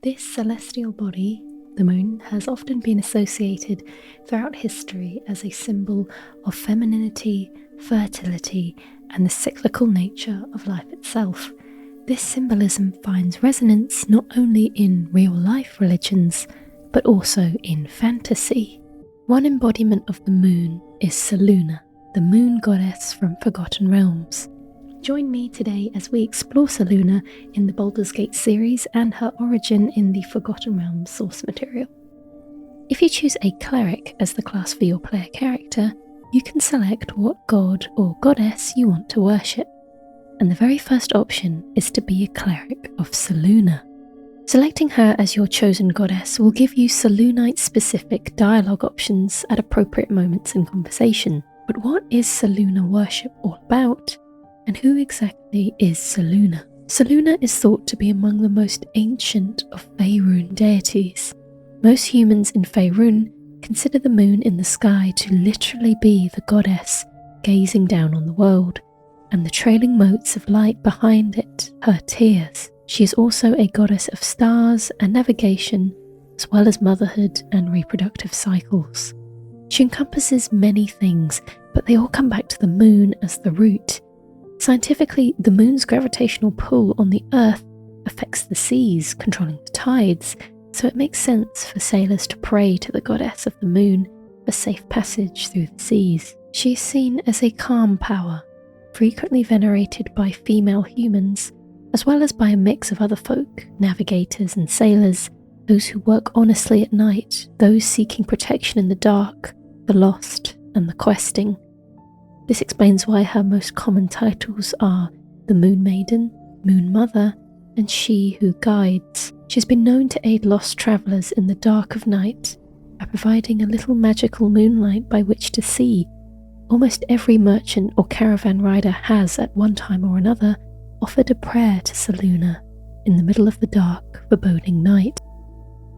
This celestial body, the moon, has often been associated throughout history as a symbol of femininity, fertility, and the cyclical nature of life itself. This symbolism finds resonance not only in real-life religions, but also in fantasy. One embodiment of the moon is Selune, the moon goddess from Forgotten Realms. Join me today as we explore Selune in the Baldur's Gate series and her origin in the Forgotten Realms source material. If you choose a cleric as the class for your player character, you can select what god or goddess you want to worship, and the very first option is to be a cleric of Selune. Selecting her as your chosen goddess will give you Selunite-specific dialogue options at appropriate moments in conversation. But what is Selune worship all about? And who exactly is Selune? Selune is thought to be among the most ancient of Faerun deities. Most humans in Faerun consider the moon in the sky to literally be the goddess gazing down on the world, and the trailing motes of light behind it her tears. She is also a goddess of stars and navigation, as well as motherhood and reproductive cycles. She encompasses many things, but they all come back to the moon as the root. Scientifically, the moon's gravitational pull on the Earth affects the seas, controlling the tides, so it makes sense for sailors to pray to the goddess of the moon for safe passage through the seas. She is seen as a calm power, frequently venerated by female humans, as well as by a mix of other folk, navigators and sailors, those who work honestly at night, those seeking protection in the dark, the lost, and the questing. This explains why her most common titles are the Moon Maiden, Moon Mother, and She Who Guides. She has been known to aid lost travellers in the dark of night by providing a little magical moonlight by which to see. Almost every merchant or caravan rider has, at one time or another, offered a prayer to Selune in the middle of the dark, foreboding night.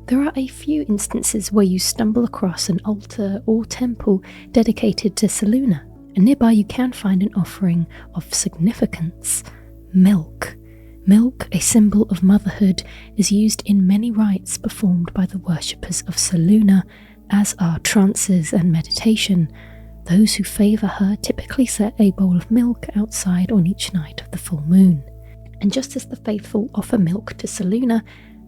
There are a few instances where you stumble across an altar or temple dedicated to Selune, and nearby you can find an offering of significance: milk. Milk, a symbol of motherhood, is used in many rites performed by the worshippers of Selune, as are trances and meditation. Those who favour her typically set a bowl of milk outside on each night of the full moon. And just as the faithful offer milk to Selune,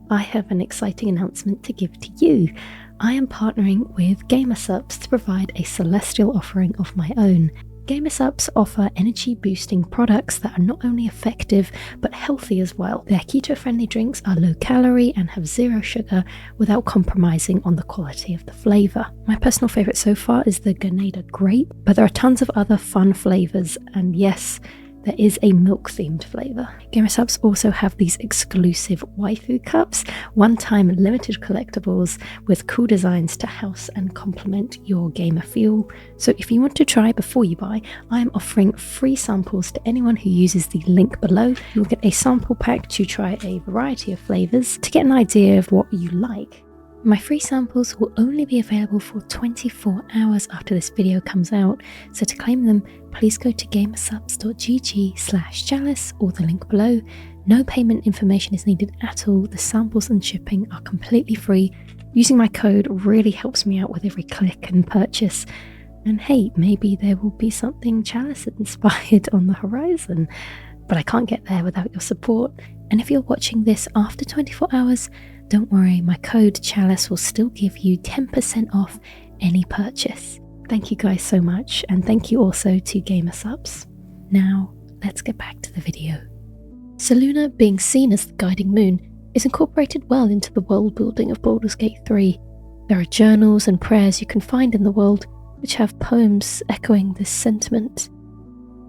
I have an exciting announcement to give to you. I am partnering with GamerSupps to provide a celestial offering of my own. GamerSupps offer energy-boosting products that are not only effective, but healthy as well. Their keto-friendly drinks are low-calorie and have zero sugar without compromising on the quality of the flavour. My personal favourite so far is the Grenada Grape, but there are tons of other fun flavours, and yes, there is a milk-themed flavour. GamerSupps also have these exclusive waifu cups, one-time limited collectibles with cool designs to house and complement your gamer feel. So if you want to try before you buy, I am offering free samples to anyone who uses the link below. You'll get a sample pack to try a variety of flavours to get an idea of what you like. My free samples will only be available for 24 hours after this video comes out, so to claim them, please go to gamersupps.gg/chalice or the link below. No payment information is needed at all. The samples and shipping are completely free. Using my code really helps me out with every click and purchase. And hey, maybe there will be something Chalice inspired on the horizon, but I can't get there without your support. And if you're watching this after 24 hours, don't worry, my code Chalice will still give you 10% off any purchase. Thank you guys so much, and thank you also to GamerSupps. Now, let's get back to the video. Selune, being seen as the guiding moon, is incorporated well into the world building of Baldur's Gate 3. There are journals and prayers you can find in the world which have poems echoing this sentiment.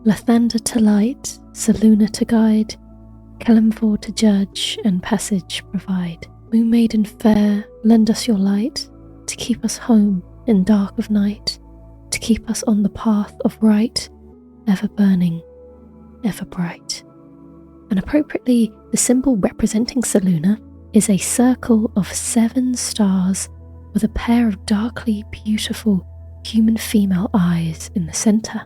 Lathander to light, Selune to guide, Kelemvor to judge, and passage provide. Moon Maiden fair, lend us your light, to keep us home in dark of night, to keep us on the path of right, ever burning, ever bright. And appropriately, the symbol representing Selune is a circle of 7 stars with a pair of darkly beautiful human female eyes in the centre.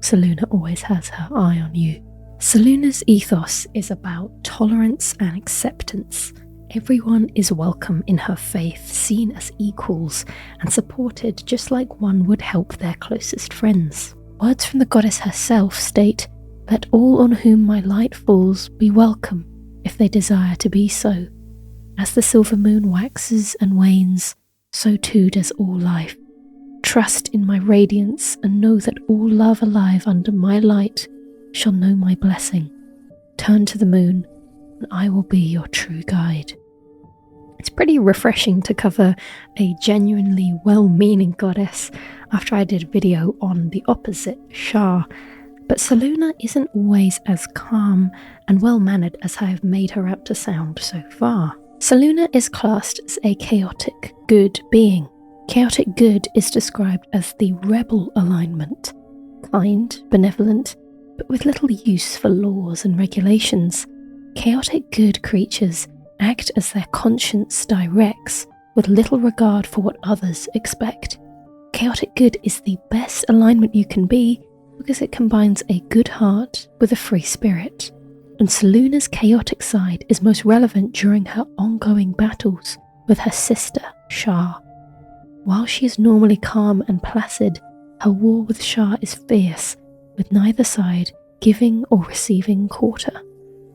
Selune always has her eye on you. Selune's ethos is about tolerance and acceptance, Everyone is welcome in her faith, seen as equals, and supported just like one would help their closest friends. Words from the goddess herself state, "Let all on whom my light falls be welcome, if they desire to be so. As the silver moon waxes and wanes, so too does all life. Trust in my radiance and know that all love alive under my light shall know my blessing. Turn to the moon, and I will be your true guide." It's pretty refreshing to cover a genuinely well-meaning goddess after I did a video on the opposite, Shar. But Selune isn't always as calm and well-mannered as I have made her out to sound so far. Selune is classed as a chaotic good being. Chaotic good is described as the rebel alignment, kind, benevolent, but with little use for laws and regulations. Chaotic good creatures act as their conscience directs, with little regard for what others expect. Chaotic good is the best alignment you can be because it combines a good heart with a free spirit. And Selune's chaotic side is most relevant during her ongoing battles with her sister, Shar. While she is normally calm and placid, her war with Shar is fierce, with neither side giving or receiving quarter.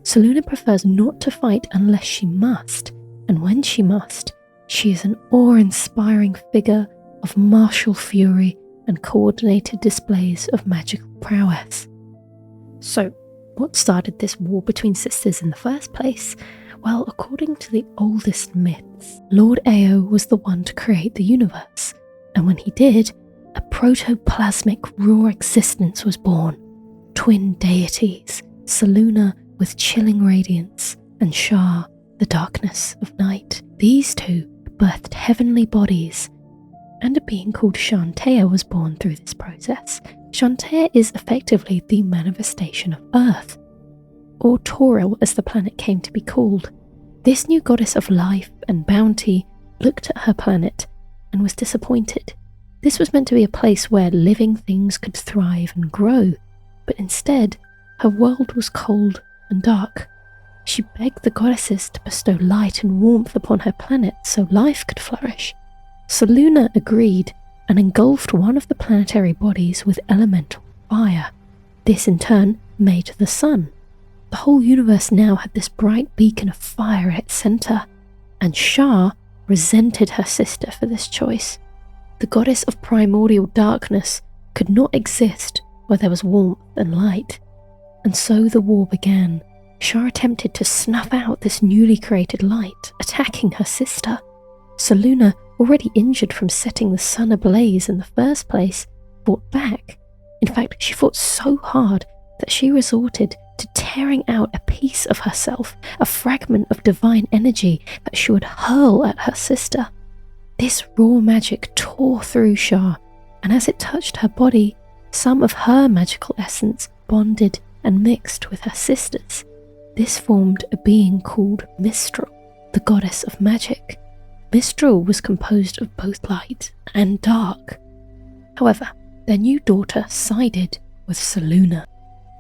Selune prefers not to fight unless she must, and when she must, she is an awe-inspiring figure of martial fury and coordinated displays of magical prowess. So, what started this war between sisters in the first place? Well, according to the oldest myths, Lord Ao was the one to create the universe, and when he did, a protoplasmic raw existence was born. Twin deities, Selune with chilling radiance, and Shar, the darkness of night. These two birthed heavenly bodies, and a being called Shantea was born through this process. Shantea is effectively the manifestation of Earth, or Toril as the planet came to be called. This new goddess of life and bounty looked at her planet and was disappointed. This was meant to be a place where living things could thrive and grow, but instead, her world was cold and dark. She begged the goddesses to bestow light and warmth upon her planet so life could flourish. Selune agreed and engulfed one of the planetary bodies with elemental fire. This in turn made the sun. The whole universe now had this bright beacon of fire at its centre, and Shar resented her sister for this choice. The goddess of primordial darkness could not exist where there was warmth and light. And so the war began. Shar attempted to snuff out this newly created light, attacking her sister. Selune, already injured from setting the sun ablaze in the first place, fought back. In fact, she fought so hard that she resorted to tearing out a piece of herself, a fragment of divine energy that she would hurl at her sister. This raw magic tore through Shar, and as it touched her body, some of her magical essence bonded and mixed with her sister's. This formed a being called Mistral, the goddess of magic. Mistral was composed of both light and dark. However, their new daughter sided with Selune.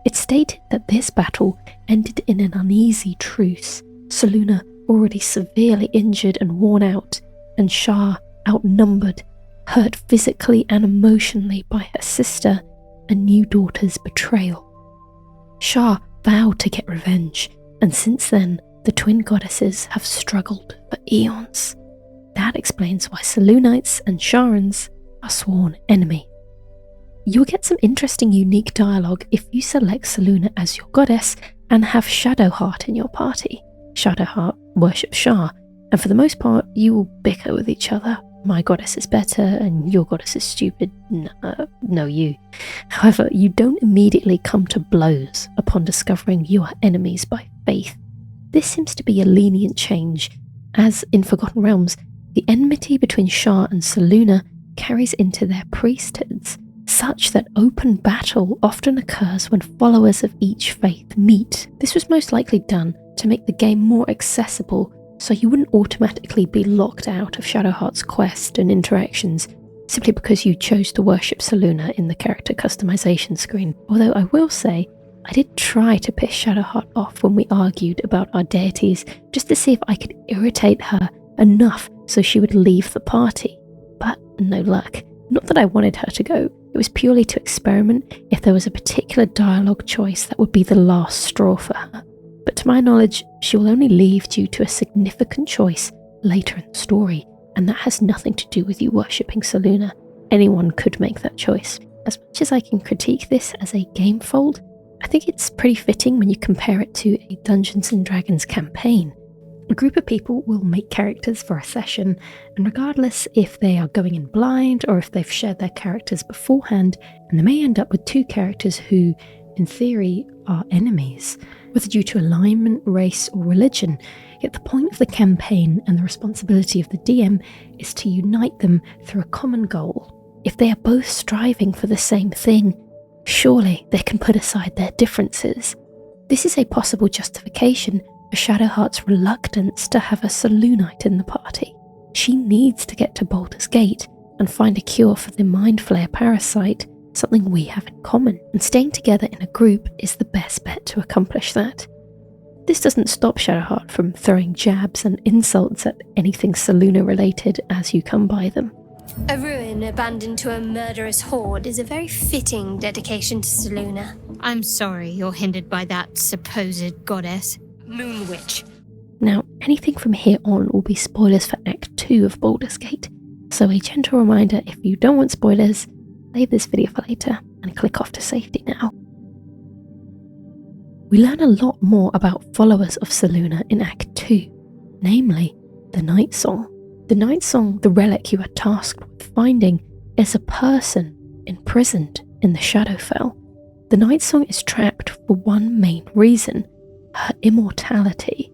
It stated that this battle ended in an uneasy truce, Selune already severely injured and worn out, and Shar outnumbered, hurt physically and emotionally by her sister and new daughter's betrayal. Shar vowed to get revenge, and since then, the twin goddesses have struggled for eons. That explains why Selunites and Sharrans are sworn enemy. You'll get some interesting unique dialogue if you select Selune as your goddess and have Shadowheart in your party. Shadowheart worships Shar, and for the most part, you will bicker with each other. My goddess is better and your goddess is stupid. No, you. However, you don't immediately come to blows upon discovering you are enemies by faith. This seems to be a lenient change, as in Forgotten Realms, the enmity between Shar and Selune carries into their priesthoods, such that open battle often occurs when followers of each faith meet. This was most likely done to make the game more accessible, so you wouldn't automatically be locked out of Shadowheart's quest and interactions simply because you chose to worship Selune in the character customization screen. Although I will say, I did try to piss Shadowheart off when we argued about our deities, just to see if I could irritate her enough so she would leave the party. But no luck. Not that I wanted her to go, it was purely to experiment if there was a particular dialogue choice that would be the last straw for her. But to my knowledge, she will only leave due to a significant choice later in the story, and that has nothing to do with you worshipping Selune. Anyone could make that choice. As much as I can critique this as a gamefold, I think it's pretty fitting when you compare it to a Dungeons & Dragons campaign. A group of people will make characters for a session, and regardless if they are going in blind or if they've shared their characters beforehand, and they may end up with two characters who, in theory, are enemies, whether due to alignment, race, or religion. Yet the point of the campaign and the responsibility of the DM is to unite them through a common goal. If they are both striving for the same thing, surely they can put aside their differences. This is a possible justification for Shadowheart's reluctance to have a Selunite in the party. She needs to get to Baldur's Gate and find a cure for the Mind Flayer parasite, something we have in common, and staying together in a group is the best bet to accomplish that. This doesn't stop Shadowheart from throwing jabs and insults at anything Selune related as you come by them. A ruin abandoned to a murderous horde is a very fitting dedication to Selune. I'm sorry you're hindered by that supposed goddess. Moon Witch. Now, anything from here on will be spoilers for Act 2 of Baldur's Gate, so a gentle reminder, if you don't want spoilers, leave this video for later and click off to safety now. We learn a lot more about followers of Selune in Act 2, namely the Nightsong. The Nightsong, the relic you are tasked with finding, is a person imprisoned in the Shadowfell. The Nightsong is trapped for one main reason: her immortality.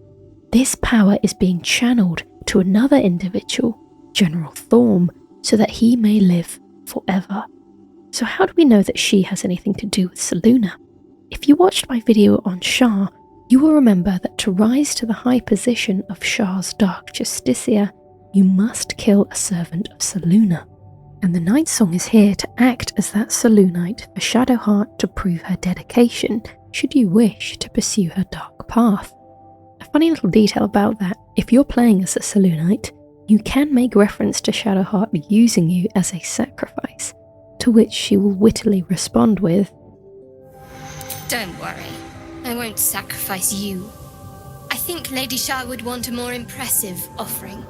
This power is being channeled to another individual, General Thorm, so that he may live forever. So how do we know that she has anything to do with Selune? If you watched my video on Shar, you will remember that to rise to the high position of Shar's Dark Justicia, you must kill a servant of Selune. And the Nightsong is here to act as that Selunite for Shadowheart to prove her dedication, should you wish to pursue her dark path. A funny little detail about that, if you're playing as a Selunite, you can make reference to Shadowheart using you as a sacrifice, to which she will wittily respond with, Don't worry, I won't sacrifice you. I think Lady Shar would want a more impressive offering.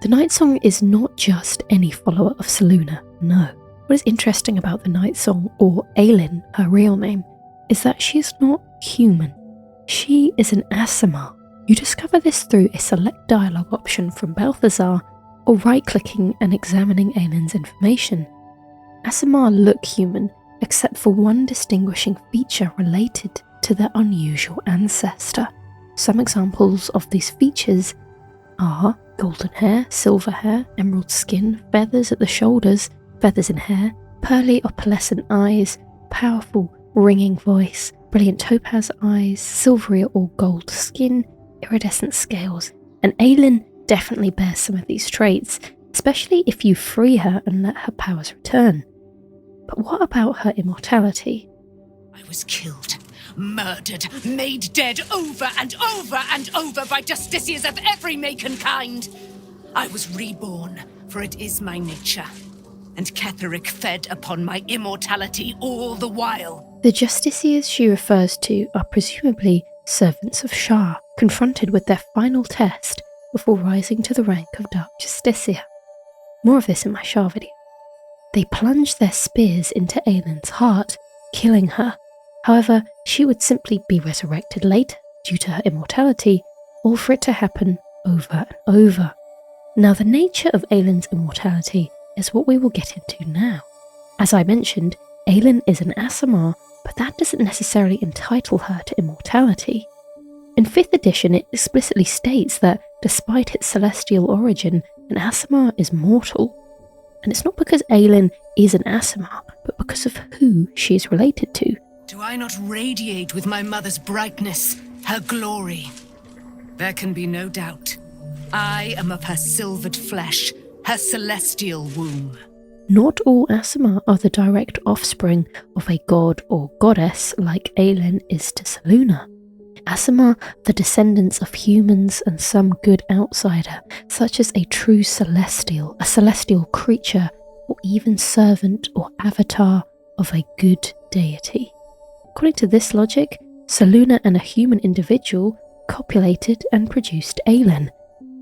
The Nightsong is not just any follower of Selune, no. What is interesting about the Nightsong, or Aelin, her real name, is that she is not human. She is an Aasimar. You discover this through a select dialogue option from Balthazar, or right-clicking and examining Aelin's information. Aasimar look human, except for one distinguishing feature related to their unusual ancestor. Some examples of these features are golden hair, silver hair, emerald skin, feathers at the shoulders, feathers in hair, pearly opalescent eyes, powerful ringing voice, brilliant topaz eyes, silvery or gold skin, iridescent scales, and Aelin definitely bears some of these traits, especially if you free her and let her powers return. But what about her immortality? I was killed, murdered, made dead over and over and over by justiciars of every make and kind. I was reborn, for it is my nature, and Ketheric fed upon my immortality all the while. The justiciars she refers to are presumably servants of Shar, confronted with their final test before rising to the rank of Dark Justicia. More of this in my Shar video. They plunge their spears into Aelin's heart, killing her. However, she would simply be resurrected later due to her immortality, or for it to happen over and over. Now, the nature of Aelin's immortality is what we will get into now. As I mentioned, Aelin is an Aasimar, but that doesn't necessarily entitle her to immortality. In 5th edition, it explicitly states that, despite its celestial origin, an Aasimar is mortal. And it's not because Aelin is an Aasimar, but because of who she is related to. Do I not radiate with my mother's brightness, her glory? There can be no doubt. I am of her silvered flesh, her celestial womb. Not all Aasimar are the direct offspring of a god or goddess like Aelin is to Selune. Aasimar are the descendants of humans and some good outsider, such as a true celestial, a celestial creature, or even servant or avatar of a good deity. According to this logic, Selune and a human individual copulated and produced Aelin.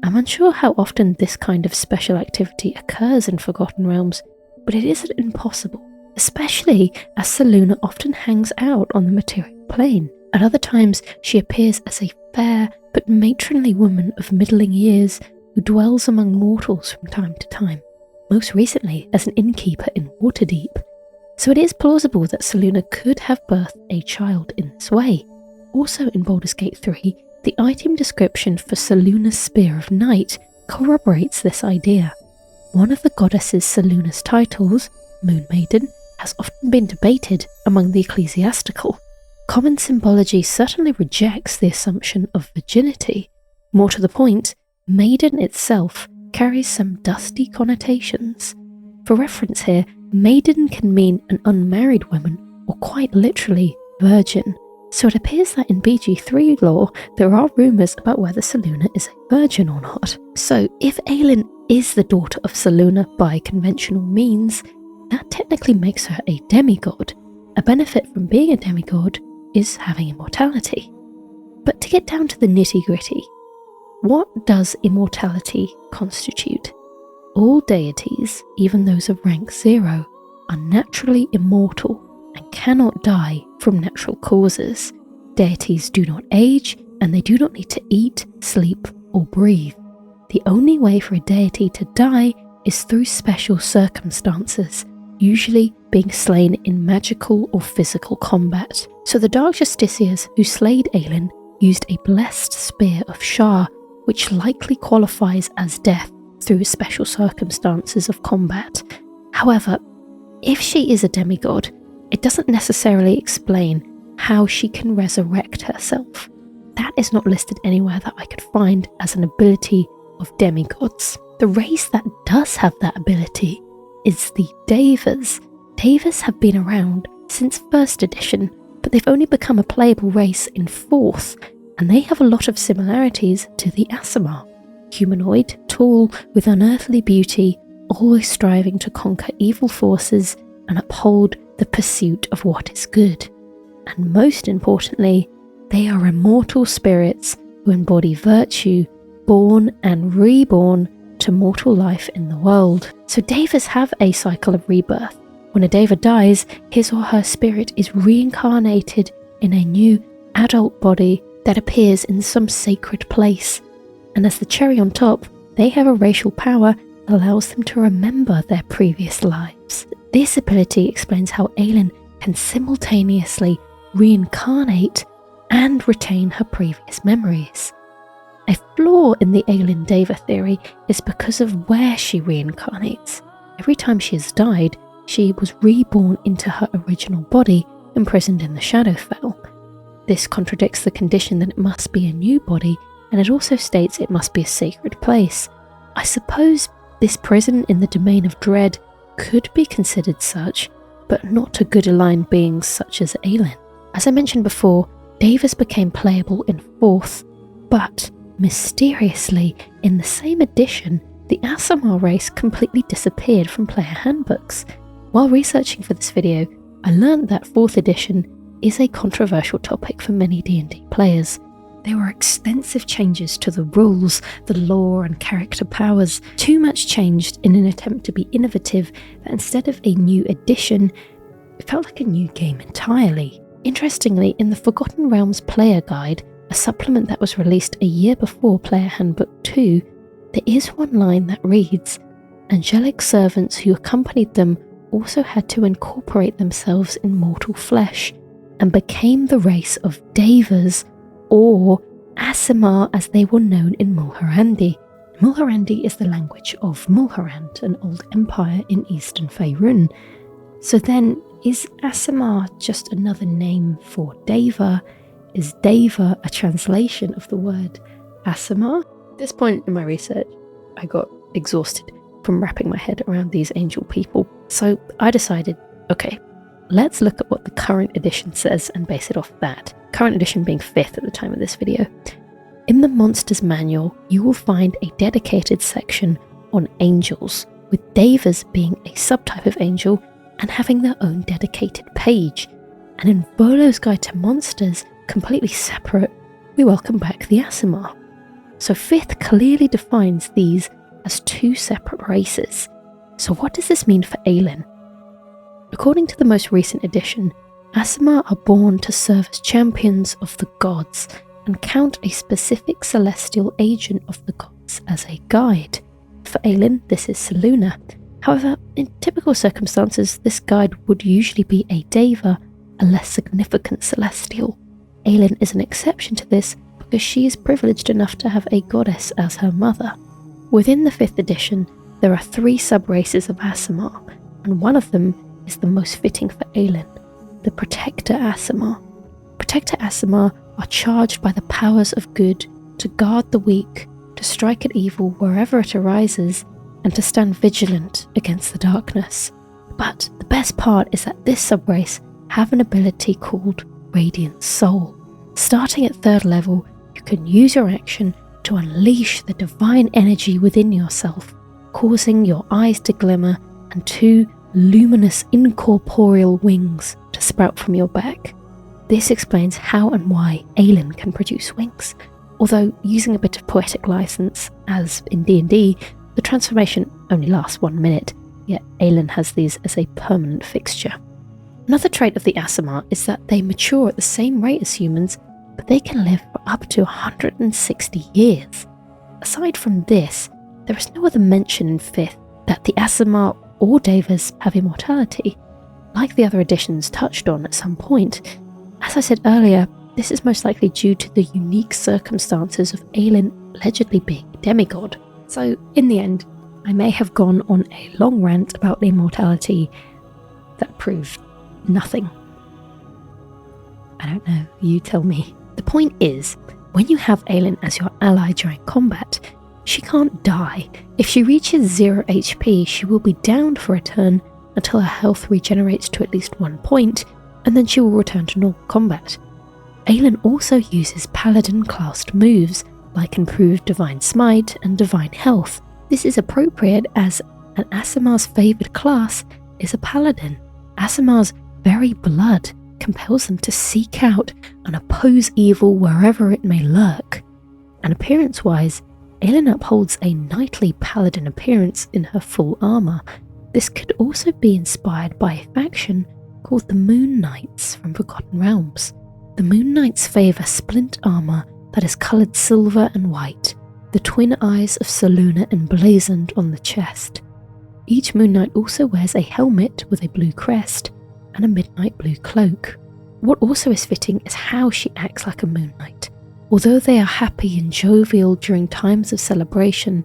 I'm unsure how often this kind of special activity occurs in Forgotten Realms, but it isn't impossible, especially as Selune often hangs out on the material plane. At other times, she appears as a fair but matronly woman of middling years who dwells among mortals from time to time, most recently as an innkeeper in Waterdeep. So it is plausible that Selune could have birthed a child in this way. Also in Baldur's Gate 3, the item description for Selune's Spear of Night corroborates this idea. One of the goddess's Selune's titles, Moon Maiden, has often been debated among the ecclesiastical. Common symbology certainly rejects the assumption of virginity. More to the point, maiden itself carries some dusty connotations. For reference here, maiden can mean an unmarried woman, or quite literally, virgin. So it appears that in BG3 lore, there are rumours about whether Selune is a virgin or not. So if Aelin is the daughter of Selune by conventional means, that technically makes her a demigod. A benefit from being a demigod is having immortality. But to get down to the nitty-gritty, what does immortality constitute? All deities, even those of rank 0, are naturally immortal and cannot die from natural causes. Deities do not age, and they do not need to eat, sleep, or breathe. The only way for a deity to die is through special circumstances, usually being slain in magical or physical combat. So the Dark Justiciars who slayed Aelin used a blessed spear of Shar, which likely qualifies as death through special circumstances of combat. However, if she is a demigod, it doesn't necessarily explain how she can resurrect herself. That is not listed anywhere that I could find as an ability of demigods. The race that does have that ability is the Devas. Devas have been around since 1st edition, but they've only become a playable race in 4th, and they have a lot of similarities to the Aasimar. Humanoid, tall, with unearthly beauty, always striving to conquer evil forces and uphold the pursuit of what is good. And most importantly, they are immortal spirits who embody virtue, born and reborn to mortal life in the world. So Devas have a cycle of rebirth. When a Deva dies, his or her spirit is reincarnated in a new adult body that appears in some sacred place. And as the cherry on top, they have a racial power that allows them to remember their previous lives. This ability explains how Aelin can simultaneously reincarnate and retain her previous memories. A flaw in the Aelin Deva theory is because of where she reincarnates. Every time she has died, she was reborn into her original body, imprisoned in the Shadowfell. This contradicts the condition that it must be a new body, and it also states it must be a sacred place. I suppose this prison in the domain of dread could be considered such, but not to good aligned beings such as Aelin. As I mentioned before, Devas became playable in 4th, but mysteriously, in the same edition, the Aasimar race completely disappeared from player handbooks. While researching for this video, I learned that 4th edition is a controversial topic for many D&D players. There were extensive changes to the rules, the lore and character powers. Too much changed in an attempt to be innovative that instead of a new edition, it felt like a new game entirely. Interestingly, in the Forgotten Realms player guide, a supplement that was released a year before Player Handbook 2, there is one line that reads, "Angelic servants who accompanied them also had to incorporate themselves in mortal flesh, and became the race of Devas, or Aasimar as they were known in Mulhorandi." Mulhorandi is the language of Mulhorand, an old empire in eastern Faerun. So then, is Aasimar just another name for Deva? Is Deva a translation of the word Aasimar? At this point in my research, I got exhausted from wrapping my head around these angel people So I decided, okay, let's look at what the current edition says and base it off that. Current edition being 5th at the time of this video. In the Monsters Manual, you will find a dedicated section on angels, with Devas being a subtype of angel and having their own dedicated page. And in Volo's Guide to Monsters, completely separate, we welcome back the Aasimar. So 5th clearly defines these as 2 separate races. So what does this mean for Aelin? According to the most recent edition, Aasimar are born to serve as champions of the gods and count a specific celestial agent of the gods as a guide. For Aelin, this is Selune. However, in typical circumstances, this guide would usually be a Deva, a less significant celestial. Aelin is an exception to this because she is privileged enough to have a goddess as her mother. Within the 5th edition, there are 3 sub-races of Aasimar, and one of them is the most fitting for Aelin, the Protector Aasimar. Protector Aasimar are charged by the powers of good to guard the weak, to strike at evil wherever it arises, and to stand vigilant against the darkness. But the best part is that this sub-race have an ability called Radiant Soul. Starting at 3rd level, you can use your action to unleash the divine energy within yourself, causing your eyes to glimmer and 2 luminous incorporeal wings to sprout from your back. This explains how and why Aelin can produce wings, although using a bit of poetic license, as in D&D, the transformation only lasts 1 minute, yet Aelin has these as a permanent fixture. Another trait of the Aasimar is that they mature at the same rate as humans, but they can live for up to 160 years. Aside from this, there is no other mention in 5th that the Aasimar or Devas have immortality, like the other editions touched on at some point. As I said earlier, this is most likely due to the unique circumstances of Aelin allegedly being a demigod. So in the end, I may have gone on a long rant about the immortality that proved nothing. I don't know, you tell me. The point is, when you have Aelin as your ally during combat, she can't die. If she reaches 0 HP, she will be downed for a turn until her health regenerates to at least 1 point, and then she will return to normal combat. Aelin also uses paladin-classed moves like improved Divine Smite and Divine Health. This is appropriate as an Aasimar's favoured class is a paladin. Aasimar's very blood compels them to seek out and oppose evil wherever it may lurk. And appearance-wise, Aelin upholds a knightly paladin appearance in her full armour. This could also be inspired by a faction called the Moon Knights from Forgotten Realms. The Moon Knights favour splint armour that is coloured silver and white, the twin eyes of Selune emblazoned on the chest. Each Moon Knight also wears a helmet with a blue crest and a midnight blue cloak. What also is fitting is how she acts like a Moon Knight. Although they are happy and jovial during times of celebration,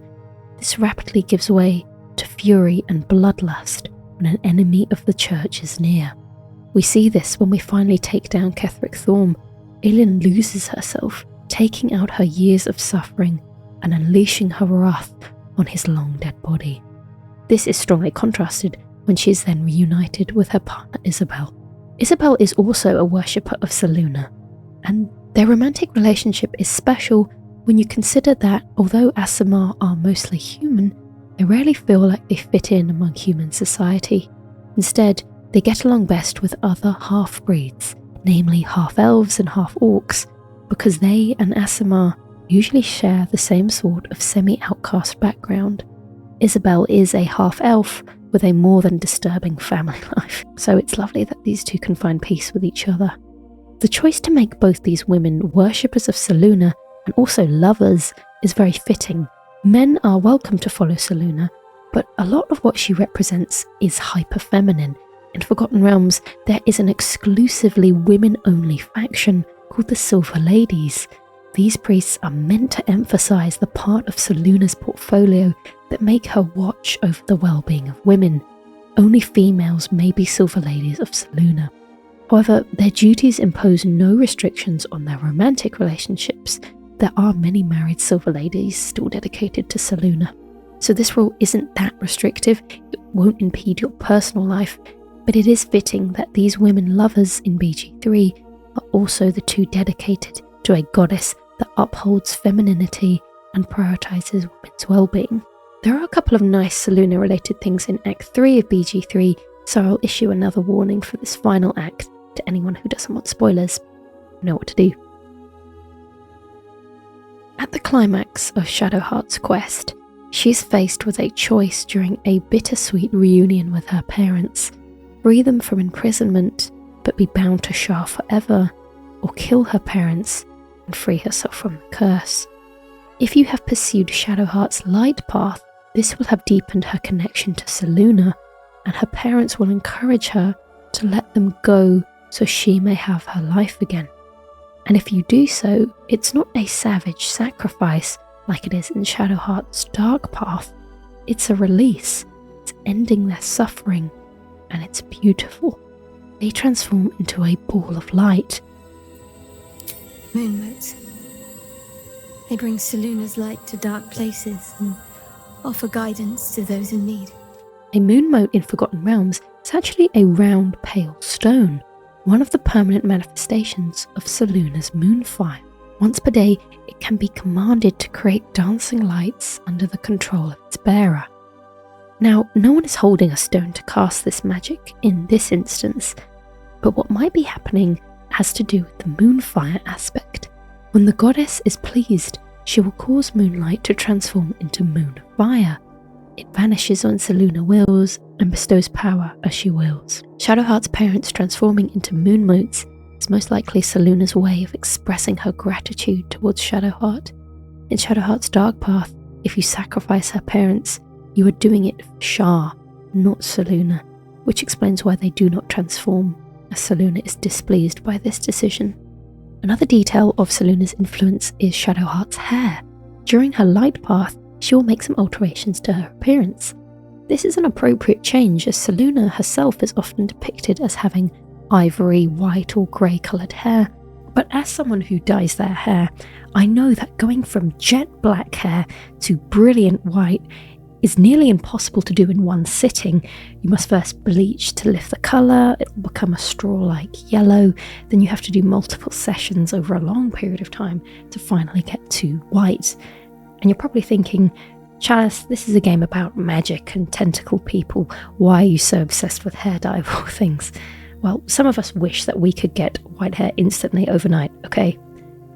this rapidly gives way to fury and bloodlust when an enemy of the church is near. We see this when we finally take down Ketheric Thorm. Aelin loses herself, taking out her years of suffering and unleashing her wrath on his long dead body. This is strongly contrasted when she is then reunited with her partner Isobel. Isobel is also a worshipper of Selune, and their romantic relationship is special when you consider that although Aasimar are mostly human, they rarely feel like they fit in among human society. Instead, they get along best with other half-breeds, namely half-elves and half-orcs, because they and Aasimar usually share the same sort of semi-outcast background. Isobel is a half-elf with a more than disturbing family life, so it's lovely that these two can find peace with each other. The choice to make both these women worshippers of Selune and also lovers is very fitting. Men are welcome to follow Selune, but a lot of what she represents is hyper-feminine. In Forgotten Realms, there is an exclusively women-only faction called the Silver Ladies. These priests are meant to emphasize the part of Selune's portfolio that make her watch over the well-being of women. Only females may be Silver Ladies of Selune. However, their duties impose no restrictions on their romantic relationships. There are many married Silver Ladies still dedicated to Selune. so this rule isn't that restrictive. It won't impede your personal life, but it is fitting that these women lovers in BG3 are also the two dedicated to a goddess that upholds femininity and prioritizes women's well-being. There are a couple of nice Selune related things in Act 3 of BG3, so I'll issue another warning for this final act to anyone who doesn't want spoilers. You know what to do. At the climax of Shadowheart's quest, she's faced with a choice during a bittersweet reunion with her parents: free them from imprisonment but be bound to Shar forever, or kill her parents and free herself from the curse. If you have pursued Shadowheart's light path, this will have deepened her connection to Selune, and her parents will encourage her to let them go so she may have her life again. And if you do so, it's not a savage sacrifice like it is in Shadowheart's dark path. It's a release, it's ending their suffering, and it's beautiful. They transform into a ball of light. Moonmotes. They bring Selune's light to dark places and offer guidance to those in need. A moonmote in Forgotten Realms is actually a round pale stone, one of the permanent manifestations of Selune's moonfire. Once per day, it can be commanded to create dancing lights under the control of its bearer. Now, no one is holding a stone to cast this magic in this instance, but what might be happening has to do with the moonfire aspect. When the goddess is pleased, she will cause moonlight to transform into moonfire. It vanishes when Selune wills and bestows power as she wills. Shadowheart's parents transforming into moonmotes is most likely Selune's way of expressing her gratitude towards Shadowheart. In Shadowheart's dark path, if you sacrifice her parents, you are doing it for Shar, not Selune, which explains why they do not transform, as Selune is displeased by this decision. Another detail of Selune's influence is Shadowheart's hair. During her light path, she will make some alterations to her appearance. This is an appropriate change, as Selune herself is often depicted as having ivory, white or grey coloured hair, but as someone who dyes their hair, I know that going from jet black hair to brilliant white is nearly impossible to do in one sitting. You must first bleach to lift the colour, it will become a straw-like yellow, then you have to do multiple sessions over a long period of time to finally get to white. And you're probably thinking, Chalice, this is a game about magic and tentacle people, why are you so obsessed with hair dye of all things? Well, some of us wish that we could get white hair instantly overnight, okay?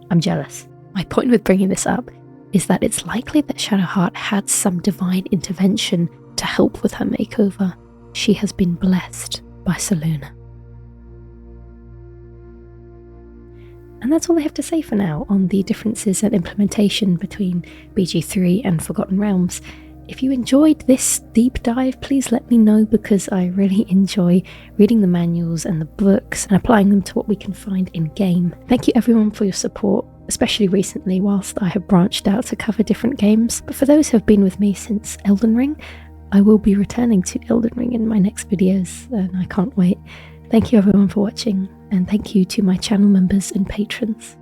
I'm jealous. My point with bringing this up is that it's likely that Shadowheart had some divine intervention to help with her makeover. She has been blessed by Selune. And that's all I have to say for now on the differences and implementation between BG3 and Forgotten Realms. If you enjoyed this deep dive, please let me know, because I really enjoy reading the manuals and the books and applying them to what we can find in game. Thank you everyone for your support, especially recently whilst I have branched out to cover different games. But for those who have been with me since Elden Ring, I will be returning to Elden Ring in my next videos, and I can't wait. Thank you everyone for watching, and thank you to my channel members and patrons.